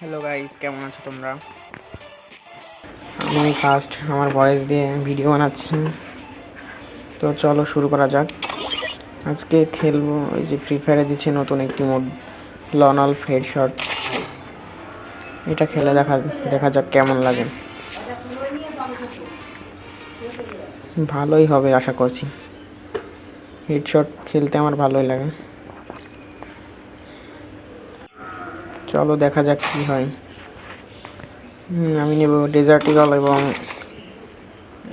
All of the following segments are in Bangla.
হ্যালো গাইস, কেমন আছো তোমরা? আমি ফার্স্ট আমার ভয়েস দিয়ে ভিডিও বানাচ্ছি। তো চলো শুরু করা যাক। আজকে খেলবো ওই যে ফ্রি ফায়ারে দিচ্ছে নতুন একটি মোড, লন অফ হেডশট। এটা খেলে দেখা দেখা যাক কেমন লাগে। ভালোই হবে আশা করছি। হেডশট খেলতে আমার ভালোই লাগে। চলো দেখা যাক কি হয়। আমি নেব ডেজার্ট ইগল এবং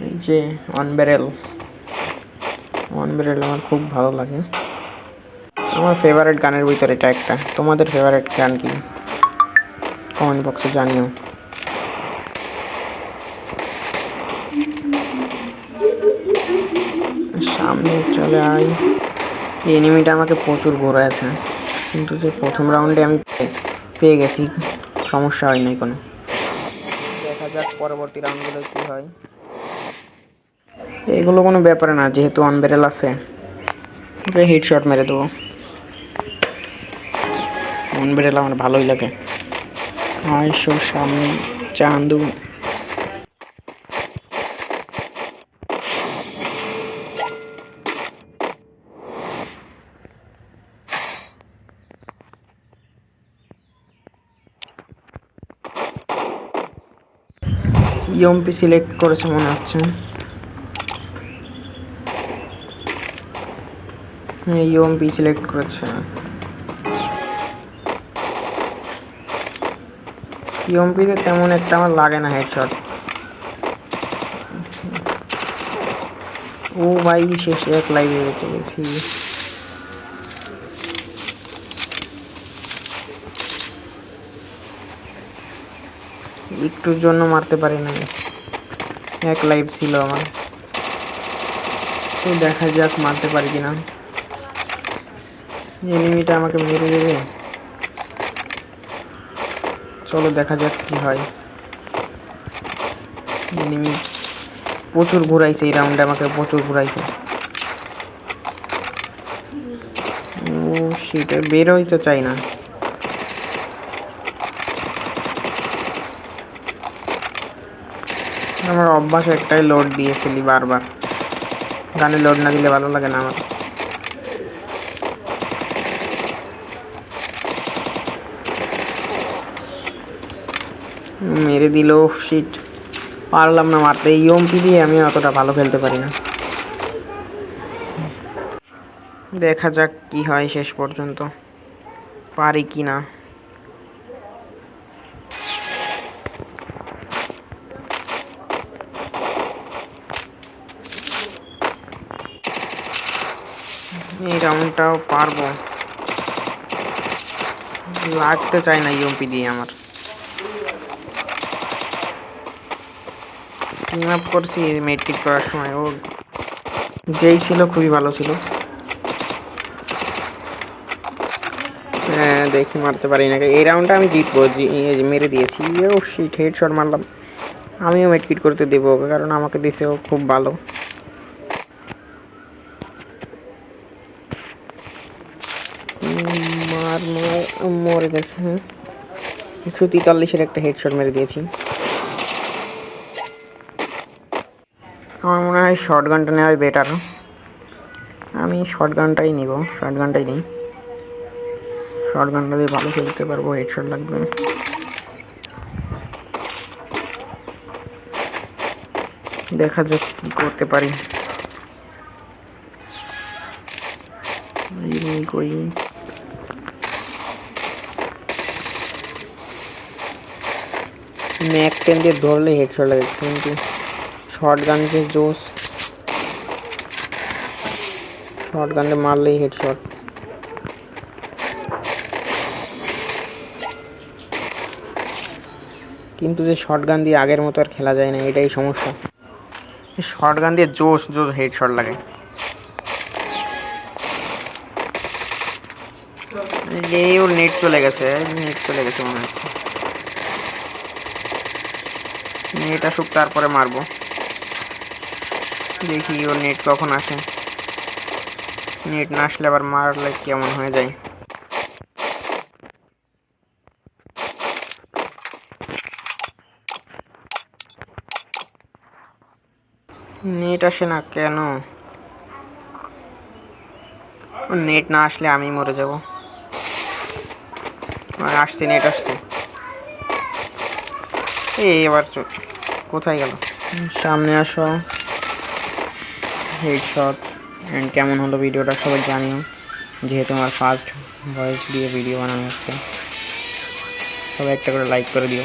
এই যে অনবেরেল। আমার খুব ভালো লাগে। আমার ফেভারিট গানের ভিতরে এটা একটা। তোমাদের ফেভারিট গান কি? কমেন্ট বক্সে জানিও। সামনে চলে আয়। এই এনিমিটা আমাকে প্রচুর ঘোরাচ্ছে, কিন্তু যে প্রথম রাউন্ডে আমি পেয়ে গেছি, সমস্যা হয় নাই কোনো। দেখা যাক পরবর্তী রাউন্ডগুলো কী হয়। এগুলো কোনো ব্যাপার না, যেহেতু অনবেরেল আছে ওকে হেডশট মেরে দেবো। অনবেরেল আমার ভালোই লাগে। আড়াইশোর সামনে চান্দু। ইএমপি সিলেক্ট করেছে মনে হচ্ছে। হ্যাঁ, ইএমপি সিলেক্ট করেছে। ইএমপিতে তেমন একটা আমার লাগে না হেডশট। ও ভাই, শেষে এক লাইভে বেঁচে গেছি। একটুর জন্য মারতে পারি না, এক লাইভ ছিল আমার। তো দেখা যাক মারতে পারি কিনা। এনিমিটা আমাকে মেরে দেবে। চলো দেখা যাক কি হয়। এনিমি প্রচুর ঘুরাইছে এই রাউন্ডে, আমাকে প্রচুর ঘুরাইছে। ও সেটা বেরোই তো চাই না। আমার অভ্যাস একটাই, লোড দিয়ে ফেলি বারবার। গানে লোড না দিলে ভালো লাগে না আমার। মেরে দিল। শিট, পারলাম না মারতে। ইএমপি দিয়ে আমি অতটা ভালো খেলতে পারি না। দেখা যাক কি হয় শেষ পর্যন্ত, পারি কি না। এই রাউন্ডটাও পারবো। লাগতে চায় না ইএমপি দিয়ে আমার। টিম আপ করছি মেট্রিক করার সময়, ও যেই ছিল খুবই ভালো ছিল। হ্যাঁ, দেখি মারতে পারি না। এই রাউন্ডটা আমি জিতবো, মেরে দিয়েছি। ও শিট, হেডশট মারলাম। আমিও মেটকিট করতে দেবো, কারণ আমাকে দিছে ও খুব ভালো। মরে গেছে। হ্যাঁ, 143-এর একটা হেডশট মেরে দিয়েছি। আমার মনে হয় শর্ট গানটা নেওয়াই বেটার। আমি শর্ট গানটাই নিব, শর্ট গানটাই নিই। শর্ট গানটা দিয়ে ভালো খেলতে পারবো, হেডশট লাগবে। দেখা যাক কি করতে পারি। কই ম্যাক 10 দিয়ে ধরলে হেডশট লাগে, কিন্তু শর্ট গান যে জোস, শর্ট গানে মারলেই হেডশট। কিন্তু যে শর্ট গান দিয়ে আগের মতো আর খেলা যায় না, এটাই সমস্যা। শর্ট গান দিয়ে জোস জোস হেডশট লাগে। ওর নেট চলে গেছে, মনে হচ্ছে। নেট আসুক তারপরে মারবো। দেখি ওর নেট কখন আসে। নেট না আসলে আবার মারলে কেমন হয়ে যায়। নেট আসে না কেন? নেট না আসলে আমি মরে যাব। আসছে, নেট আসছে। এবার কোথায় গেল? সামনে আসো। হেডশট। অ্যান্ড কেমন হলো ভিডিওটা সবাই জানিও, যেহেতু আমার ফার্স্ট ভয়েস দিয়ে ভিডিও বানানো হচ্ছে। সবাই একটা করে লাইক করে দিও।